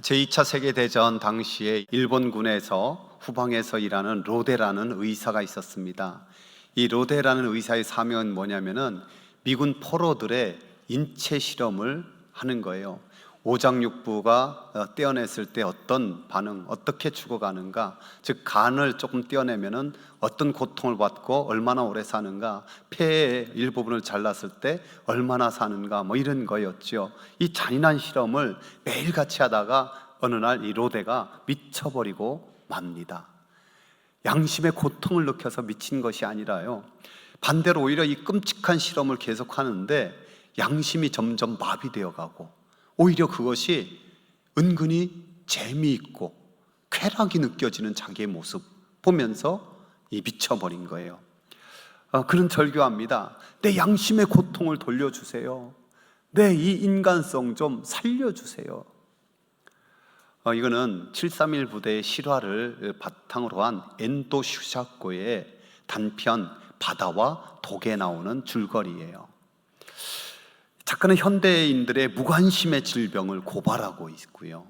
제2차 세계대전 당시에 일본군에서 후방에서 일하는 로데라는 의사가 있었습니다. 이 로데라는 의사의 사명은 뭐냐면은 미군 포로들의 인체 실험을 하는 거예요. 오장육부가 떼어냈을 때 어떤 반응, 어떻게 죽어가는가, 즉 간을 조금 떼어내면은 어떤 고통을 받고 얼마나 오래 사는가, 폐의 일부분을 잘랐을 때 얼마나 사는가, 뭐 이런 거였죠. 이 잔인한 실험을 매일같이 하다가 어느 날 이 로데가 미쳐버리고 맙니다. 양심의 고통을 느껴서 미친 것이 아니라요, 반대로 오히려 이 끔찍한 실험을 계속하는데 양심이 점점 마비되어 가고, 오히려 그것이 은근히 재미있고 쾌락이 느껴지는 자기의 모습 보면서 이 미쳐버린 거예요. 그런 절규합니다. 내 양심의 고통을 돌려주세요. 내 이 인간성 좀 살려주세요. 이거는 731 부대의 실화를 바탕으로 한 엔도 슈샤코의 단편 바다와 독에 나오는 줄거리예요. 작가는 현대인들의 무관심의 질병을 고발하고 있고요,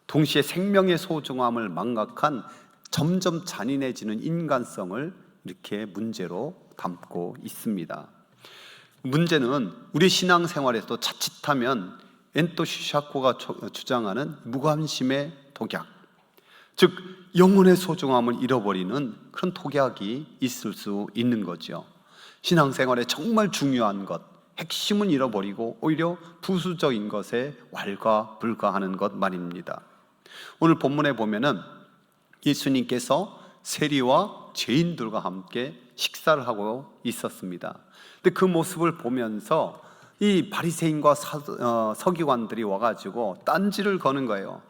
동시에 생명의 소중함을 망각한 점점 잔인해지는 인간성을 이렇게 문제로 담고 있습니다. 문제는 우리 신앙생활에도 자칫하면 엔토 슈샤코가 주장하는 무관심의 독약, 즉 영혼의 소중함을 잃어버리는 그런 독약이 있을 수 있는 거죠. 신앙생활에 정말 중요한 것, 핵심은 잃어버리고 오히려 부수적인 것에 왈가불가하는 것 말입니다. 오늘 본문에 보면은 예수님께서 세리와 죄인들과 함께 식사를 하고 있었습니다. 근데 그 모습을 보면서 이 바리새인과 서기관들이 와가지고 딴지를 거는 거예요.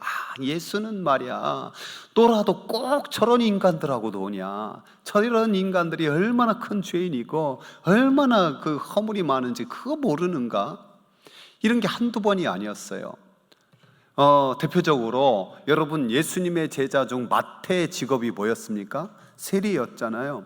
예수는 말이야, 너라도 꼭 저런 인간들하고 노냐? 저런 인간들이 얼마나 큰 죄인이고 얼마나 그 허물이 많은지 그거 모르는가? 이런 게 한두 번이 아니었어요. 대표적으로 여러분, 예수님의 제자 중 마태의 직업이 뭐였습니까? 세리였잖아요.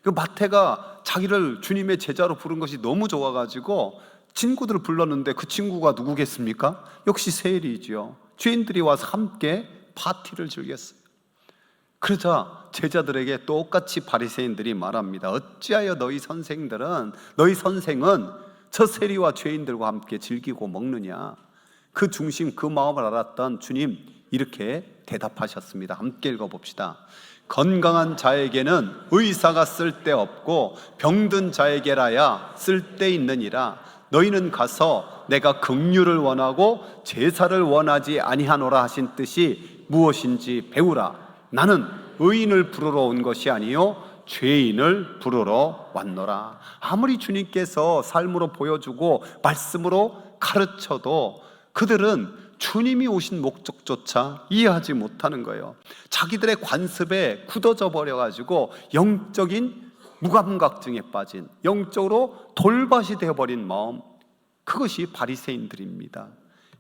그 마태가 자기를 주님의 제자로 부른 것이 너무 좋아가지고 친구들을 불렀는데 그 친구가 누구겠습니까? 역시 세리죠. 죄인들이 와서 함께 파티를 즐겼어요. 그러자 제자들에게 똑같이 바리새인들이 말합니다. 어찌하여 너희 선생은 저 세리와 죄인들과 함께 즐기고 먹느냐? 그 중심, 그 마음을 알았던 주님 이렇게 대답하셨습니다. 함께 읽어봅시다. 건강한 자에게는 의사가 쓸데없고 병든 자에게라야 쓸데있느니라. 너희는 가서 내가 긍휼을 원하고 제사를 원하지 아니하노라 하신 뜻이 무엇인지 배우라. 나는 의인을 부르러 온 것이 아니요 죄인을 부르러 왔노라. 아무리 주님께서 삶으로 보여주고 말씀으로 가르쳐도 그들은 주님이 오신 목적조차 이해하지 못하는 거예요. 자기들의 관습에 굳어져 버려가지고 영적인 무감각증에 빠진, 영적으로 돌밭이 되어버린 마음, 그것이 바리새인들입니다.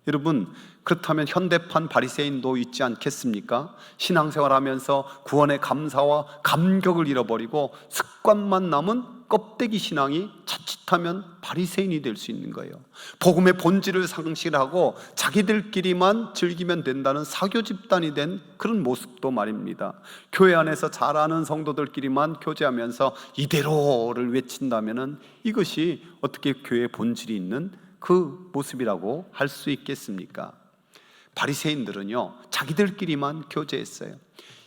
여러분, 그렇다면 현대판 바리새인도 있지 않겠습니까? 신앙생활하면서 구원의 감사와 감격을 잃어버리고 습관만 남은 껍데기 신앙이 자칫하면 바리새인이 될 수 있는 거예요. 복음의 본질을 상실하고 자기들끼리만 즐기면 된다는 사교 집단이 된 그런 모습도 말입니다. 교회 안에서 잘 아는 성도들끼리만 교제하면서 이대로를 외친다면은 이것이 어떻게 교회의 본질이 있는 그 모습이라고 할 수 있겠습니까? 바리새인들은요, 자기들끼리만 교제했어요.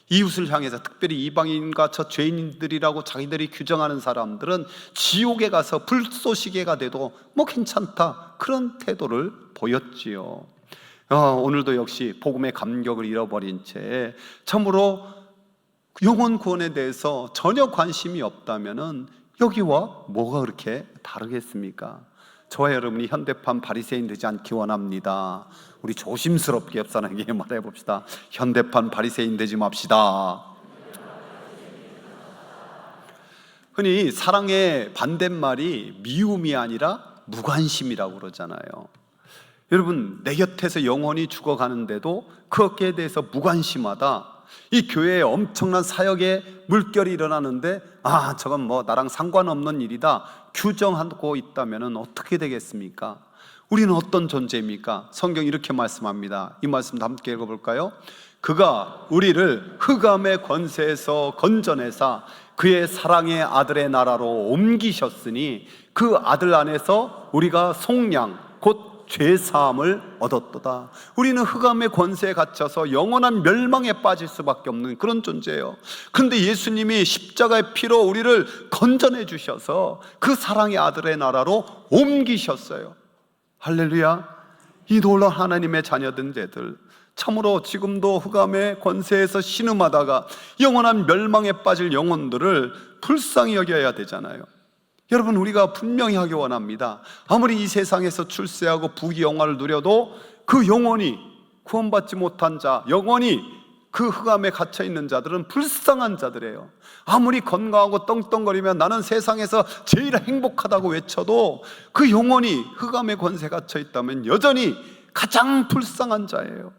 이웃을 향해서, 특별히 이방인과 저 죄인들이라고 자기들이 규정하는 사람들은 지옥에 가서 불쏘시개가 돼도 뭐 괜찮다, 그런 태도를 보였지요. 오늘도 역시 복음의 감격을 잃어버린 채 참으로 영혼 구원에 대해서 전혀 관심이 없다면은 여기와 뭐가 그렇게 다르겠습니까? 저와 여러분이 현대판 바리새인 되지 않기 원합니다. 우리 조심스럽게 옆 사람에게 말해봅시다. 현대판 바리새인 되지 맙시다. 흔히 사랑의 반대말이 미움이 아니라 무관심이라고 그러잖아요. 여러분, 내 곁에서 영혼이 죽어가는데도 그것에 대해서 무관심하다. 이 교회에 엄청난 사역의 물결이 일어나는데 저건 뭐 나랑 상관없는 일이다 규정하고 있다면 어떻게 되겠습니까? 우리는 어떤 존재입니까? 성경 이렇게 말씀합니다. 이 말씀 함께 읽어볼까요? 그가 우리를 흑암의 권세에서 건져내사 그의 사랑의 아들의 나라로 옮기셨으니 그 아들 안에서 우리가 속량 곧 죄사함을 얻었도다. 우리는 흑암의 권세에 갇혀서 영원한 멸망에 빠질 수밖에 없는 그런 존재예요. 그런데 예수님이 십자가의 피로 우리를 건져내 주셔서 그 사랑의 아들의 나라로 옮기셨어요. 할렐루야. 이 놀라운 하나님의 자녀된 자들, 참으로 지금도 흑암의 권세에서 신음하다가 영원한 멸망에 빠질 영혼들을 불쌍히 여겨야 되잖아요. 여러분, 우리가 분명히 하기 원합니다. 아무리 이 세상에서 출세하고 부귀영화를 누려도 그 영혼이 구원받지 못한 자, 영혼이 그 흑암에 갇혀있는 자들은 불쌍한 자들이에요. 아무리 건강하고 떵떵거리면 나는 세상에서 제일 행복하다고 외쳐도 그 영혼이 흑암의 권세에 갇혀있다면 여전히 가장 불쌍한 자예요.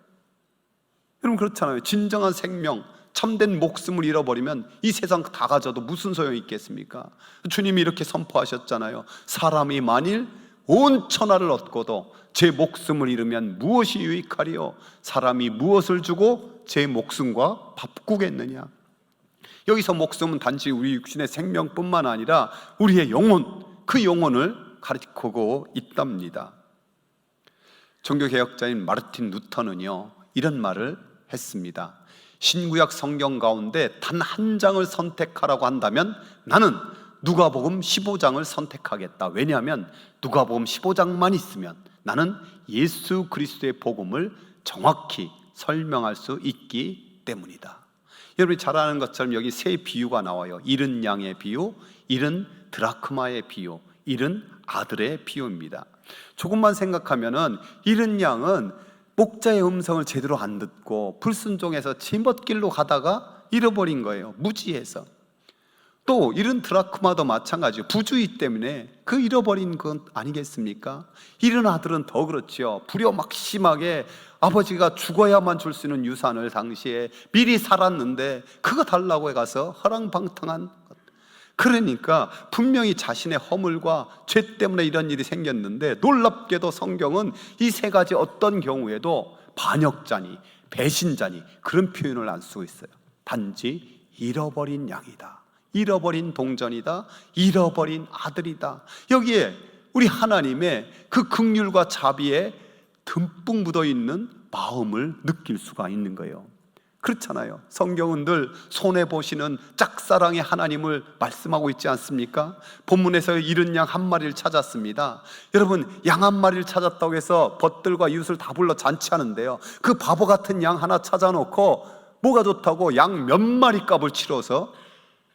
여러분, 그렇잖아요. 진정한 생명, 참된 목숨을 잃어버리면 이 세상 다 가져도 무슨 소용이 있겠습니까? 주님이 이렇게 선포하셨잖아요. 사람이 만일 온 천하를 얻고도 제 목숨을 잃으면 무엇이 유익하리요? 사람이 무엇을 주고 제 목숨과 바꾸겠느냐? 여기서 목숨은 단지 우리 육신의 생명뿐만 아니라 우리의 영혼, 그 영혼을 가리키고 있답니다. 종교개혁자인 마르틴 루터는요, 이런 말을 했습니다. 신구약 성경 가운데 단 한 장을 선택하라고 한다면 나는 누가복음 15장을 선택하겠다. 왜냐하면 누가복음 15장만 있으면 나는 예수 그리스도의 복음을 정확히 설명할 수 있기 때문이다. 여러분이 잘 아는 것처럼 여기 세 비유가 나와요. 잃은 양의 비유, 잃은 드라크마의 비유, 잃은 아들의 비유입니다. 조금만 생각하면은 잃은 양은 목자의 음성을 제대로 안 듣고 불순종해서 제멋길로 가다가 잃어버린 거예요. 무지해서. 또 잃은 드라크마도 마찬가지예요. 부주의 때문에 그 잃어버린 건 아니겠습니까? 잃은 아들은 더 그렇죠. 불효막심하게 아버지가 죽어야만 줄 수 있는 유산을 당시에 미리 살았는데 그거 달라고 해가서 허랑방탕한 것. 그러니까 분명히 자신의 허물과 죄 때문에 이런 일이 생겼는데, 놀랍게도 성경은 이 세 가지 어떤 경우에도 반역자니 배신자니 그런 표현을 안 쓰고 있어요. 단지 잃어버린 양이다, 잃어버린 동전이다, 잃어버린 아들이다. 여기에 우리 하나님의 그 긍휼과 자비에 듬뿍 묻어있는 마음을 느낄 수가 있는 거예요. 그렇잖아요. 성경은 늘 손해보시는 짝사랑의 하나님을 말씀하고 있지 않습니까? 본문에서 잃은 양 한 마리를 찾았습니다. 여러분, 양 한 마리를 찾았다고 해서 벗들과 이웃을 다 불러 잔치하는데요, 그 바보 같은 양 하나 찾아놓고 뭐가 좋다고 양 몇 마리 값을 치러서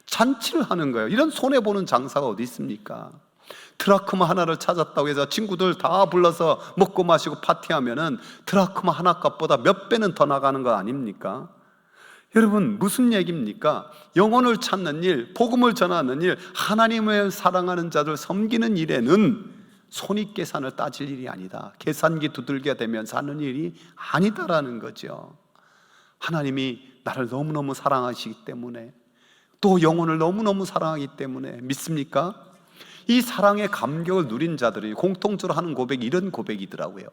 잔치를 하는 거예요. 이런 손해보는 장사가 어디 있습니까? 드라크마 하나를 찾았다고 해서 친구들 다 불러서 먹고 마시고 파티하면은 드라크마 하나 값보다 몇 배는 더 나가는 거 아닙니까? 여러분, 무슨 얘기입니까? 영혼을 찾는 일, 복음을 전하는 일, 하나님을 사랑하는 자들 섬기는 일에는 손익계산을 따질 일이 아니다. 계산기 두들겨 대면 사는 일이 아니다라는 거죠. 하나님이 나를 너무너무 사랑하시기 때문에, 또 영혼을 너무너무 사랑하기 때문에, 믿습니까? 이 사랑의 감격을 누린 자들이 공통적으로 하는 고백이 이런 고백이더라고요.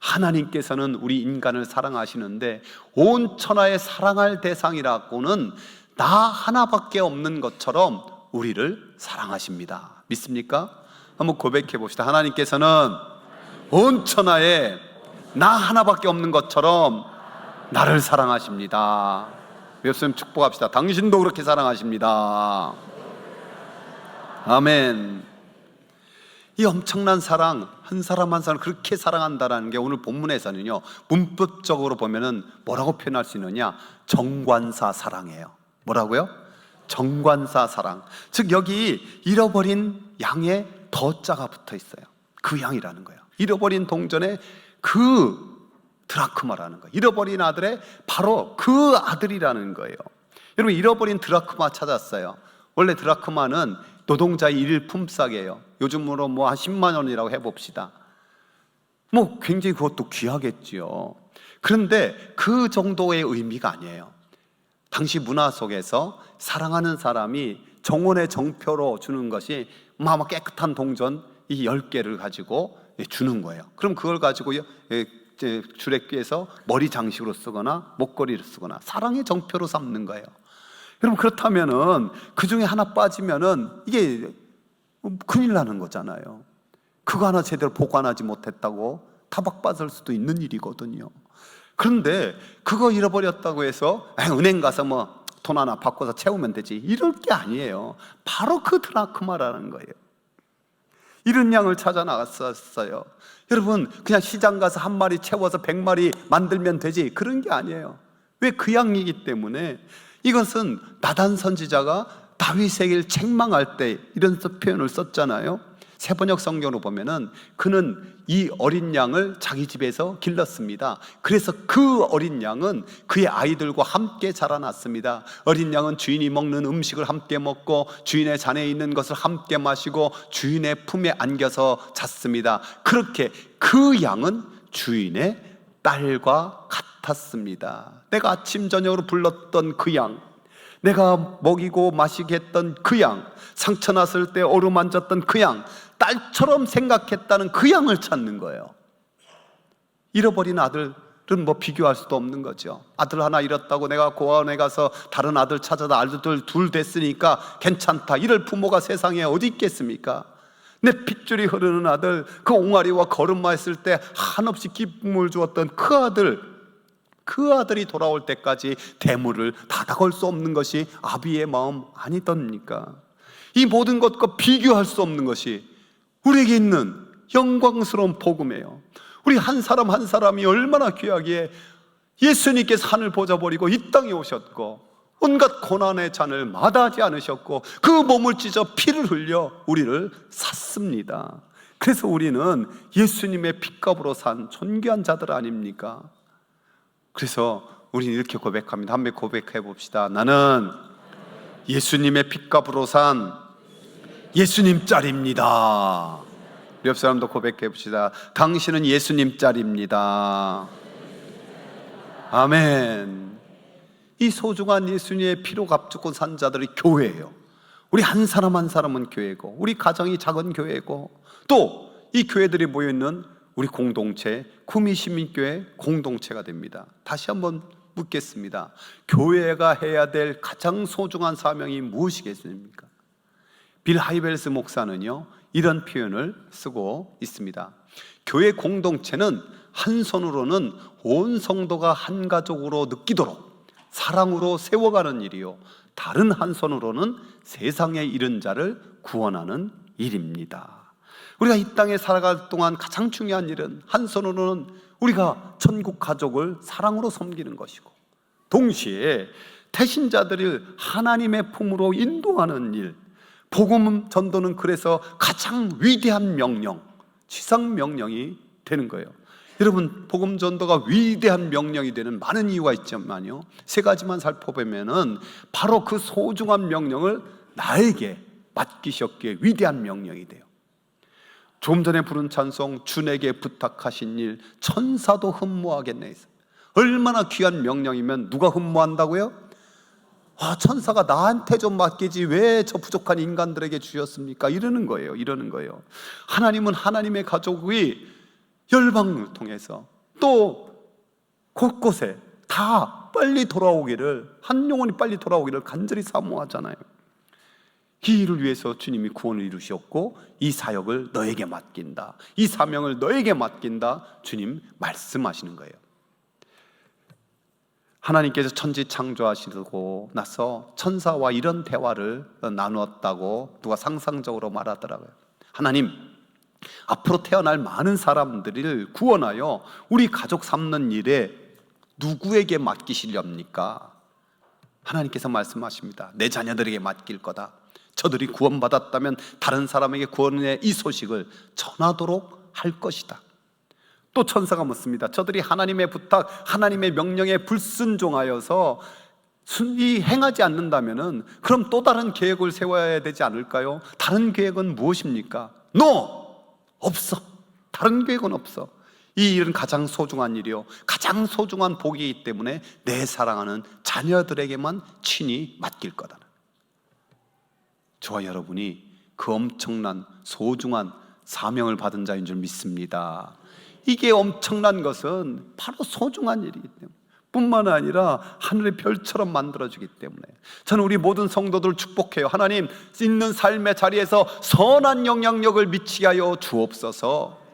하나님께서는 우리 인간을 사랑하시는데 온 천하에 사랑할 대상이라고는 나 하나밖에 없는 것처럼 우리를 사랑하십니다. 믿습니까? 한번 고백해 봅시다. 하나님께서는 온 천하에 나 하나밖에 없는 것처럼 나를 사랑하십니다. 예수님 축복합시다. 당신도 그렇게 사랑하십니다. 아멘. 이 엄청난 사랑, 한 사람 한 사람을 그렇게 사랑한다라는 게 오늘 본문에서는요, 문법적으로 보면은 뭐라고 표현할 수 있느냐? 정관사 사랑이에요. 뭐라고요? 정관사 사랑. 즉 여기 잃어버린 양에 더자가 붙어 있어요. 그 양이라는 거예요. 잃어버린 동전에 그 드라크마라는 거예요. 잃어버린 아들의 바로 그 아들이라는 거예요. 여러분, 잃어버린 드라크마 찾았어요. 원래 드라크마는 노동자의 일품삯이에요. 요즘으로 뭐 한 10만 원이라고 해봅시다. 뭐 굉장히 그것도 귀하겠지요. 그런데 그 정도의 의미가 아니에요. 당시 문화 속에서 사랑하는 사람이 정원의 정표로 주는 것이 아마 깨끗한 동전 이 10개를 가지고 주는 거예요. 그럼 그걸 가지고 주례교에서 머리 장식으로 쓰거나 목걸이를 쓰거나 사랑의 정표로 삼는 거예요. 여러분, 그렇다면은 그 중에 하나 빠지면은 이게 큰일 나는 거잖아요. 그거 하나 제대로 보관하지 못했다고 타박받을 수도 있는 일이거든요. 그런데 그거 잃어버렸다고 해서 은행 가서 뭐 돈 하나 바꿔서 채우면 되지, 이럴 게 아니에요. 바로 그 드라크마라는 거예요. 이런 양을 찾아 나갔었어요. 여러분, 그냥 시장 가서 한 마리 채워서 100마리 만들면 되지, 그런 게 아니에요. 왜? 그 양이기 때문에. 이것은 나단 선지자가 다윗에게 책망할 때 이런 표현을 썼잖아요. 세번역 성경으로 보면은 그는 이 어린 양을 자기 집에서 길렀습니다. 그래서 그 어린 양은 그의 아이들과 함께 자라났습니다. 어린 양은 주인이 먹는 음식을 함께 먹고 주인의 잔에 있는 것을 함께 마시고 주인의 품에 안겨서 잤습니다. 그렇게 그 양은 주인의 딸과 같았습니다. 내가 아침 저녁으로 불렀던 그 양, 내가 먹이고 마시게 했던 그 양, 상처 났을 때 어루만졌던 그 양, 딸처럼 생각했다는 그 양을 찾는 거예요. 잃어버린 아들은 뭐 비교할 수도 없는 거죠. 아들 하나 잃었다고 내가 고아원에 가서 다른 아들 찾아다 아들 둘 됐으니까 괜찮다, 이럴 부모가 세상에 어디 있겠습니까? 내 핏줄이 흐르는 아들, 그 옹알이와 걸음마 했을 때 한없이 기쁨을 주었던 그 아들이 돌아올 때까지 대물을 닫아걸 수 없는 것이 아비의 마음 아니던니까? 이 모든 것과 비교할 수 없는 것이 우리에게 있는 영광스러운 복음이에요. 우리 한 사람 한 사람이 얼마나 귀하기에 예수님께서 하늘 보좌 버리고 이 땅에 오셨고 온갖 고난의 잔을 마다하지 않으셨고 그 몸을 찢어 피를 흘려 우리를 샀습니다. 그래서 우리는 예수님의 핏값으로 산 존귀한 자들 아닙니까? 그래서 우리는 이렇게 고백합니다. 한번 고백해 봅시다. 나는 예수님의 핏값으로 산 예수님 짤입니다. 우리 옆 사람도 고백해 봅시다. 당신은 예수님 짤입니다. 아멘. 이 소중한 예수님의 피로 값주고 산 자들이 교회예요. 우리 한 사람 한 사람은 교회고, 우리 가정이 작은 교회고, 또 이 교회들이 모여있는 우리 공동체, 구미시민교회 공동체가 됩니다. 다시 한번 묻겠습니다. 교회가 해야 될 가장 소중한 사명이 무엇이겠습니까? 빌 하이벨스 목사는요, 이런 표현을 쓰고 있습니다. 교회 공동체는 한 손으로는 온 성도가 한 가족으로 느끼도록 사랑으로 세워가는 일이요, 다른 한 손으로는 세상에 잃은 자를 구원하는 일입니다. 우리가 이 땅에 살아갈 동안 가장 중요한 일은 한 손으로는 우리가 천국 가족을 사랑으로 섬기는 것이고, 동시에 태신자들을 하나님의 품으로 인도하는 일, 복음 전도는 그래서 가장 위대한 명령, 지상 명령이 되는 거예요. 여러분, 복음 전도가 위대한 명령이 되는 많은 이유가 있지만요, 세 가지만 살펴보면은 바로 그 소중한 명령을 나에게 맡기셨기에 위대한 명령이 돼요. 조금 전에 부른 찬송, 주에게 부탁하신 일 천사도 흠모하겠네. 얼마나 귀한 명령이면 누가 흠모한다고요? 천사가 나한테 좀 맡기지 왜 저 부족한 인간들에게 주셨습니까? 이러는 거예요. 하나님은 하나님의 가족이 열방을 통해서 또 곳곳에 다 빨리 돌아오기를, 한 영혼이 빨리 돌아오기를 간절히 사모하잖아요. 이 일을 위해서 주님이 구원을 이루셨고, 이 사역을 너에게 맡긴다, 이 사명을 너에게 맡긴다, 주님 말씀하시는 거예요. 하나님께서 천지 창조하시고 나서 천사와 이런 대화를 나누었다고 누가 상상적으로 말하더라고요. 하나님, 앞으로 태어날 많은 사람들을 구원하여 우리 가족 삼는 일에 누구에게 맡기시렵니까? 하나님께서 말씀하십니다. 내 자녀들에게 맡길 거다. 저들이 구원받았다면 다른 사람에게 구원의 이 소식을 전하도록 할 것이다. 또 천사가 묻습니다. 저들이 하나님의 부탁, 하나님의 명령에 불순종하여서 순히 행하지 않는다면은 그럼 또 다른 계획을 세워야 되지 않을까요? 다른 계획은 무엇입니까? 없어. 다른 계획은 없어. 이 일은 가장 소중한 일이요, 가장 소중한 복이기 때문에 내 사랑하는 자녀들에게만 친히 맡길 거다. 저와 여러분이 그 엄청난 소중한 사명을 받은 자인 줄 믿습니다. 이게 엄청난 것은 바로 소중한 일이기 때문에, 뿐만 아니라 하늘의 별처럼 만들어주기 때문에 저는 우리 모든 성도들 축복해요. 하나님, 있는 삶의 자리에서 선한 영향력을 미치게 하여 주옵소서.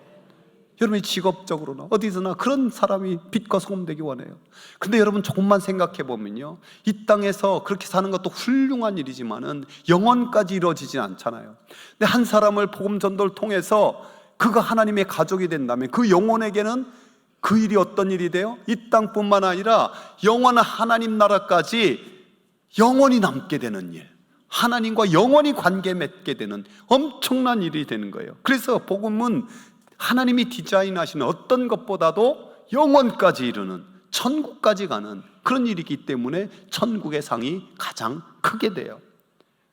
여러분이 직업적으로나 어디서나 그런 사람이 빛과 소금 되기 원해요. 근데 여러분 조금만 생각해 보면요, 이 땅에서 그렇게 사는 것도 훌륭한 일이지만은 영원까지 이루어지진 않잖아요. 근데 한 사람을 복음 전도를 통해서 그가 하나님의 가족이 된다면 그 영혼에게는 그 일이 어떤 일이 돼요? 이 땅뿐만 아니라 영원한 하나님 나라까지 영원히 남게 되는 일, 하나님과 영원히 관계 맺게 되는 엄청난 일이 되는 거예요. 그래서 복음은 하나님이 디자인하시는 어떤 것보다도 영원까지 이르는, 천국까지 가는 그런 일이기 때문에 천국의 상이 가장 크게 돼요.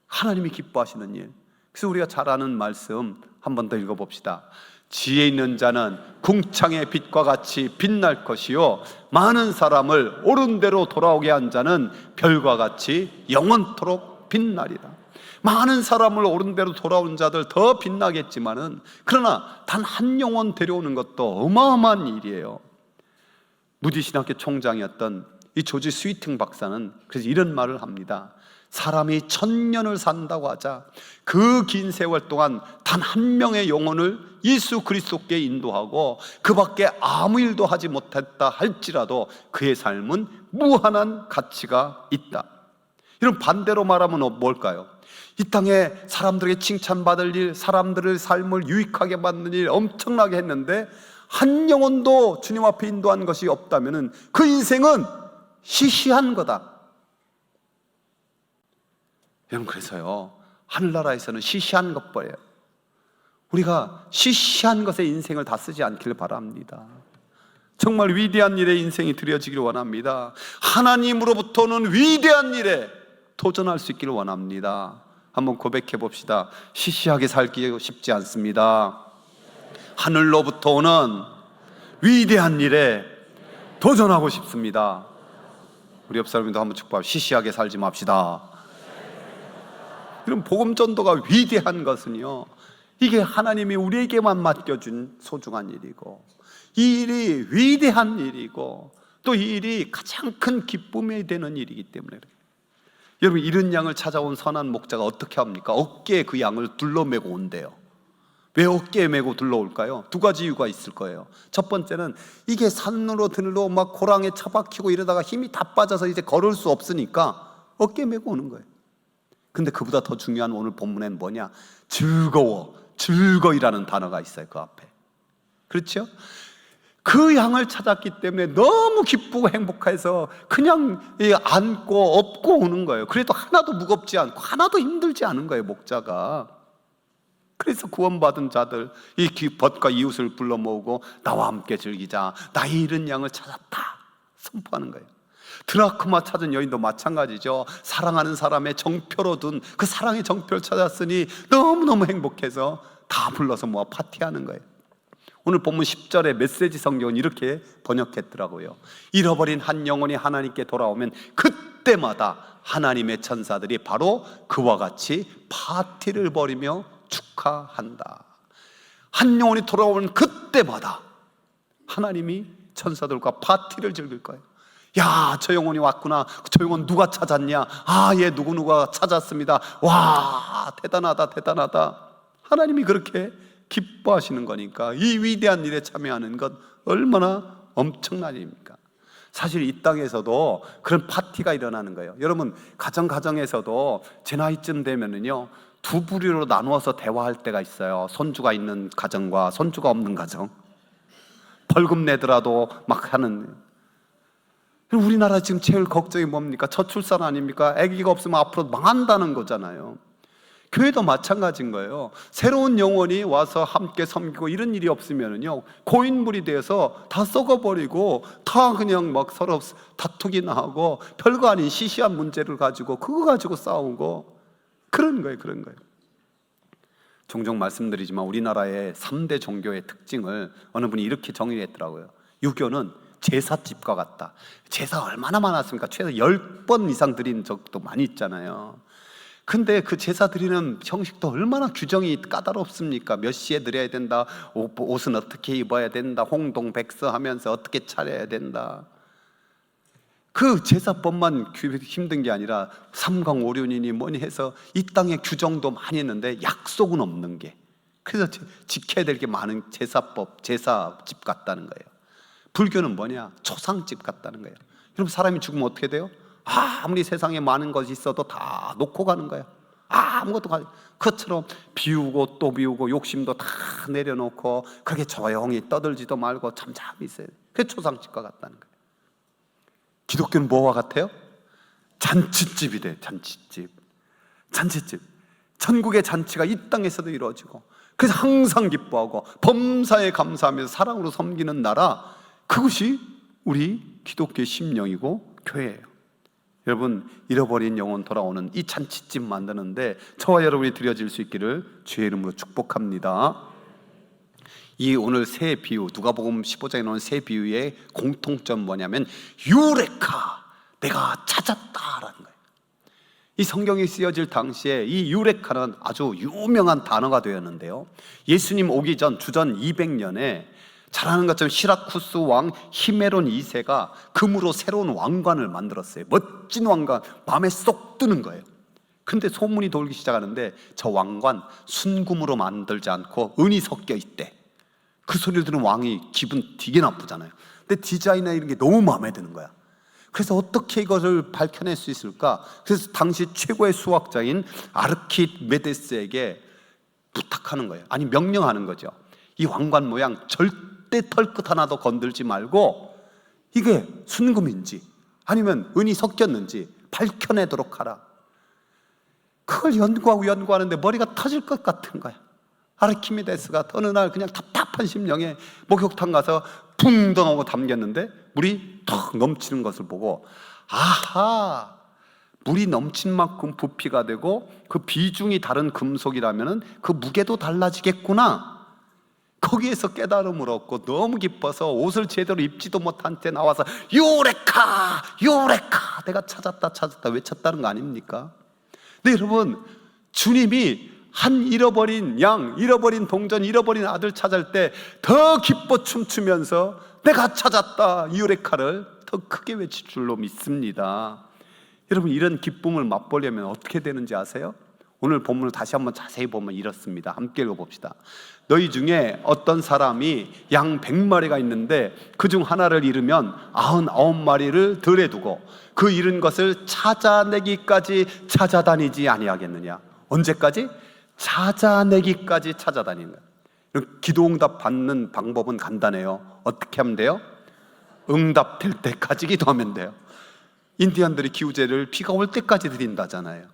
하나님이 기뻐하시는 일. 그래서 우리가 잘 아는 말씀 한 번 더 읽어봅시다. 지혜 있는 자는 궁창의 빛과 같이 빛날 것이요, 많은 사람을 옳은 대로 돌아오게 한 자는 별과 같이 영원토록 빛나리라. 많은 사람을 옳은 대로 돌아온 자들 더 빛나겠지만은, 그러나 단 한 영혼 데려오는 것도 어마어마한 일이에요. 무디 신학교 총장이었던 이 조지 스위팅 박사는 그래서 이런 말을 합니다. 사람이 1000년을 산다고 하자 그 긴 세월 동안 단 한 명의 영혼을 예수 그리스도께 인도하고 그 밖에 아무 일도 하지 못했다 할지라도 그의 삶은 무한한 가치가 있다. 이런 반대로 말하면 뭘까요? 이 땅에 사람들에게 칭찬받을 일, 사람들의 삶을 유익하게 만드는 일 엄청나게 했는데 한 영혼도 주님 앞에 인도한 것이 없다면 그 인생은 시시한 거다. 여러분, 그래서요, 하늘나라에서는 시시한 것벌이에요. 우리가 시시한 것에 인생을 다 쓰지 않기를 바랍니다. 정말 위대한 일에 인생이 드려지기를 원합니다. 하나님으로부터는 위대한 일에 도전할 수 있기를 원합니다. 한번 고백해 봅시다. 시시하게 살기 쉽지 않습니다. 하늘로부터 오는 위대한 일에 도전하고 싶습니다. 우리 옆 사람들도 한번 축복합시다. 시시하게 살지 맙시다. 그럼 복음 전도가 위대한 것은요, 이게 하나님이 우리에게만 맡겨준 소중한 일이고, 이 일이 위대한 일이고, 또 이 일이 가장 큰 기쁨이 되는 일이기 때문에 그래요. 여러분, 이른 양을 찾아온 선한 목자가 어떻게 합니까? 어깨에 그 양을 둘러매고 온대요. 왜 어깨에 메고 둘러올까요? 두 가지 이유가 있을 거예요. 첫 번째는 이게 산으로 들로 막 고랑에 처박히고 이러다가 힘이 다 빠져서 이제 걸을 수 없으니까 어깨에 메고 오는 거예요. 근데 그보다 더 중요한 오늘 본문엔 뭐냐? 즐거워, 즐거이라는 단어가 있어요, 그 앞에. 그렇죠? 그 양을 찾았기 때문에 너무 기쁘고 행복해서 그냥 안고 업고 오는 거예요. 그래도 하나도 무겁지 않고 하나도 힘들지 않은 거예요, 목자가. 그래서 구원받은 자들 이 벗과 이웃을 불러 모으고 나와 함께 즐기자, 나의 잃은 양을 찾았다 선포하는 거예요. 드라크마 찾은 여인도 마찬가지죠. 사랑하는 사람의 정표로 둔 그 사랑의 정표를 찾았으니 너무너무 행복해서 다 불러서 모아 파티하는 거예요. 오늘 본문 10절에 메시지 성경은 이렇게 번역했더라고요. 잃어버린 한 영혼이 하나님께 돌아오면 그때마다 하나님의 천사들이 바로 그와 같이 파티를 벌이며 축하한다. 한 영혼이 돌아오는 그때마다 하나님이 천사들과 파티를 즐길 거예요. 야, 저 영혼이 왔구나. 저 영혼 누가 찾았냐? 아, 얘 누구누가 찾았습니다. 와, 대단하다, 대단하다. 하나님이 그렇게 기뻐하시는 거니까 이 위대한 일에 참여하는 건 얼마나 엄청난 일입니까? 사실 이 땅에서도 그런 파티가 일어나는 거예요. 여러분, 가정에서도 제 나이쯤 되면은요, 두 부류로 나누어서 대화할 때가 있어요. 손주가 있는 가정과 손주가 없는 가정. 벌금 내더라도 막 하는. 우리나라 지금 제일 걱정이 뭡니까? 저출산 아닙니까? 아기가 없으면 앞으로 망한다는 거잖아요. 교회도 마찬가지인 거예요. 새로운 영혼이 와서 함께 섬기고 이런 일이 없으면은요, 고인물이 돼서 다 썩어버리고 다 그냥 막 서로 다투기나 하고 별거 아닌 시시한 문제를 가지고 그거 가지고 싸우고 그런 거예요. 종종 말씀드리지만 우리나라의 3대 종교의 특징을 어느 분이 이렇게 정의했더라고요. 유교는 제사집과 같다. 제사 얼마나 많았습니까? 최소 10번 이상 드린 적도 많이 있잖아요. 근데 그 제사 드리는 형식도 얼마나 규정이 까다롭습니까? 몇 시에 드려야 된다, 옷은 어떻게 입어야 된다, 홍동백서하면서 어떻게 차려야 된다. 그 제사법만 힘든 게 아니라 삼강오륜이니 뭐니 해서 이 땅에 규정도 많이 있는데 약속은 없는 게, 그래서 지켜야 될 게 많은 제사법, 제사집 같다는 거예요. 불교는 뭐냐? 초상집 같다는 거예요. 여러분, 사람이 죽으면 어떻게 돼요? 아무리 세상에 많은 것이 있어도 다 놓고 가는 거야. 아무것도 그것처럼 비우고 또 비우고 욕심도 다 내려놓고 그렇게 조용히 떠들지도 말고 잠잠히 있어야 돼. 그게 초상집과 같다는 거예요. 기독교는 뭐와 같아요? 잔치집이 돼. 잔치집. 천국의 잔치가 이 땅에서도 이루어지고, 그래서 항상 기뻐하고 범사에 감사하면서 사랑으로 섬기는 나라, 그것이 우리 기독교의 심령이고 교회예요. 여러분, 잃어버린 영혼 돌아오는 이 잔치집 만드는데 저와 여러분이 드려질 수 있기를 주의 이름으로 축복합니다. 이 오늘 새 비유, 누가복음 15장에 나오는 새 비유의 공통점 뭐냐면 유레카, 내가 찾았다라는 거예요. 이 성경이 쓰여질 당시에 이 유레카는 아주 유명한 단어가 되었는데요, 예수님 오기 전 주전 200년에 잘 아는 것처럼 시라쿠스 왕 히메론 2세가 금으로 새로운 왕관을 만들었어요. 멋진 왕관, 밤에 쏙 뜨는 거예요. 근데 소문이 돌기 시작하는데 저 왕관 순금으로 만들지 않고 은이 섞여 있대. 그 소리를 들은 왕이 기분 되게 나쁘잖아요. 근데 디자인이나 이런 게 너무 마음에 드는 거야. 그래서 어떻게 이것을 밝혀낼 수 있을까? 그래서 당시 최고의 수학자인 아르키메데스에게 부탁하는 거예요. 아니, 명령하는 거죠. 이 왕관 모양 절대 털끝 하나도 건들지 말고 이게 순금인지 아니면 은이 섞였는지 밝혀내도록 하라. 그걸 연구하는데 머리가 터질 것 같은 거야. 아르키메데스가 어느 날 그냥 답답한 심령에 목욕탕 가서 붕덩하고 담겼는데 물이 턱 넘치는 것을 보고, 아하, 물이 넘친 만큼 부피가 되고 그 비중이 다른 금속이라면 그 무게도 달라지겠구나. 거기에서 깨달음을 얻고 너무 기뻐서 옷을 제대로 입지도 못한 채 나와서 유레카, 유레카, 내가 찾았다 외쳤다는 거 아닙니까? 네, 여러분, 주님이 한 잃어버린 양, 잃어버린 동전, 잃어버린 아들 찾을 때 더 기뻐 춤추면서 내가 찾았다, 유레카를 더 크게 외칠 줄로 믿습니다. 여러분, 이런 기쁨을 맛보려면 어떻게 되는지 아세요? 오늘 본문을 다시 한번 자세히 보면 이렇습니다. 함께 읽어봅시다. 너희 중에 어떤 사람이 양 100마리가 있는데 그중 하나를 잃으면 99마리를 들에 두고 그 잃은 것을 찾아내기까지 찾아다니지 아니하겠느냐? 언제까지? 찾아내기까지 찾아다니는 거예요. 기도응답 받는 방법은 간단해요. 어떻게 하면 돼요? 응답될 때까지 기도하면 돼요. 인디언들이 기우제를 비가 올 때까지 드린다잖아요.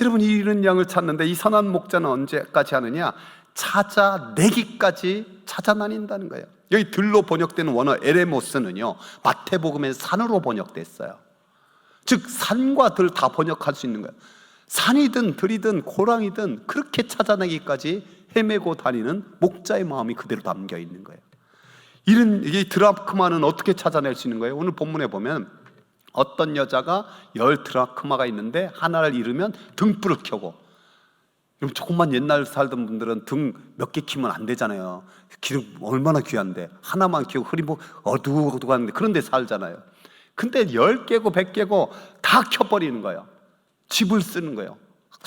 여러분, 이 잃은 양을 찾는데 이 선한 목자는 언제까지 하느냐? 찾아내기까지 찾아다닌다는 거예요. 여기 들로 번역되는 원어 에레모스는요, 마태복음에서 산으로 번역됐어요. 즉 산과 들 다 번역할 수 있는 거예요. 산이든 들이든 고랑이든 그렇게 찾아내기까지 헤매고 다니는 목자의 마음이 그대로 담겨 있는 거예요. 이 드라크마는 어떻게 찾아낼 수 있는 거예요? 오늘 본문에 보면 어떤 여자가 10 드라크마가 있는데 하나를 잃으면 등불을 켜고, 그럼 조금만 옛날 살던 분들은 등 몇 개 켜면 안 되잖아요. 기름 얼마나 귀한데 하나만 켜고 흐리 어두워두는데 그런 데 살잖아요. 근데 10개고 100개고 다 켜버리는 거예요. 집을 쓰는 거예요.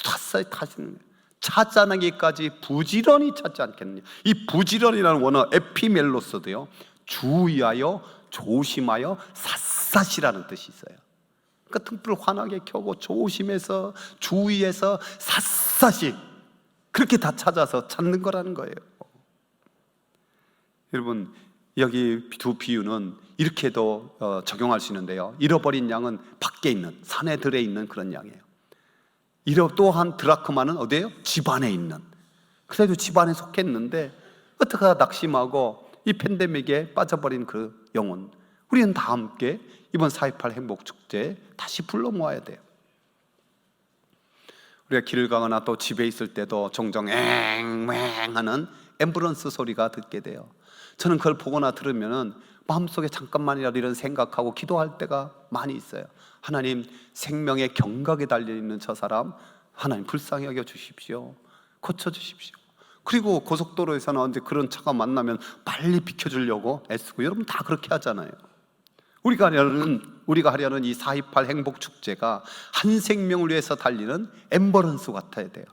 탔어요, 타시는 거예요. 찾아내기까지 부지런히 찾지 않겠느냐. 이 부지런이라는 원어 에피멜로스도요, 주의하여 조심하여 샅샅이라는 뜻이 있어요. 그러니까 등불을 환하게 켜고 조심해서 주의해서 샅샅이 그렇게 다 찾아서 찾는 거라는 거예요. 여러분, 여기 두 비유는 이렇게도 적용할 수 있는데요, 잃어버린 양은 밖에 있는 산에 들에 있는 그런 양이에요. 또한 드라크마는 어디예요? 집 안에 있는, 그래도 집 안에 속했는데 어떻게 하다 낙심하고 이 팬데믹에 빠져버린 그 영혼, 우리는 다 함께 이번 4.28 행복축제에 다시 불러 모아야 돼요. 우리가 길을 가거나 또 집에 있을 때도 종종 앵앵 하는 앰뷸런스 소리가 듣게 돼요. 저는 그걸 보거나 들으면 마음속에 잠깐만이라도 이런 생각하고 기도할 때가 많이 있어요. 하나님, 생명의 경각에 달려있는 저 사람 하나님 불쌍히 여겨 주십시오. 고쳐 주십시오. 그리고 고속도로에서는 언제 그런 차가 만나면 빨리 비켜주려고 애쓰고, 여러분 다 그렇게 하잖아요. 우리가 하려는 이 4.28 행복축제가 한 생명을 위해서 달리는 앰버런스 같아야 돼요.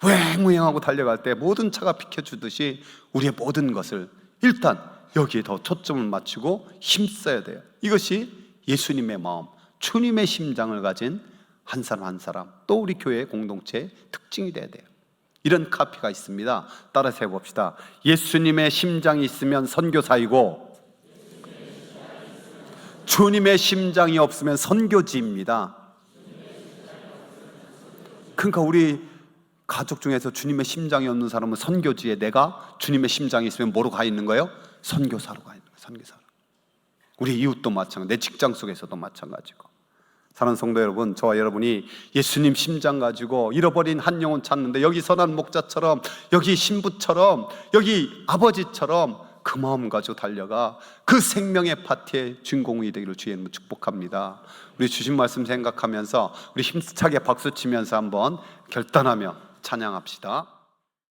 우행우행하고 달려갈 때 모든 차가 비켜주듯이 우리의 모든 것을 일단 여기에 더 초점을 맞추고 힘써야 돼요. 이것이 예수님의 마음, 주님의 심장을 가진 한 사람 한 사람, 또 우리 교회의 공동체의 특징이 돼야 돼요. 이런 카피가 있습니다. 따라서 해봅시다. 예수님의 심장이 있으면 선교사이고, 주님의 심장이 없으면 선교지입니다. 그러니까 우리 가족 중에서 주님의 심장이 없는 사람은 선교지에, 내가 주님의 심장이 있으면 뭐로 가 있는 거예요? 선교사로 가 있는 거예요. 선교사로. 우리 이웃도 마찬가지, 내 직장 속에서도 마찬가지고. 사랑하는 성도 여러분, 저와 여러분이 예수님 심장 가지고 잃어버린 한 영혼 찾는데, 여기 선한 목자처럼, 여기 신부처럼, 여기 아버지처럼 그 마음 가지고 달려가 그 생명의 파티의 주인공이 되기를 주의 이름으로 축복합니다. 우리 주신 말씀 생각하면서 우리 힘차게 박수치면서 한번 결단하며 찬양합시다.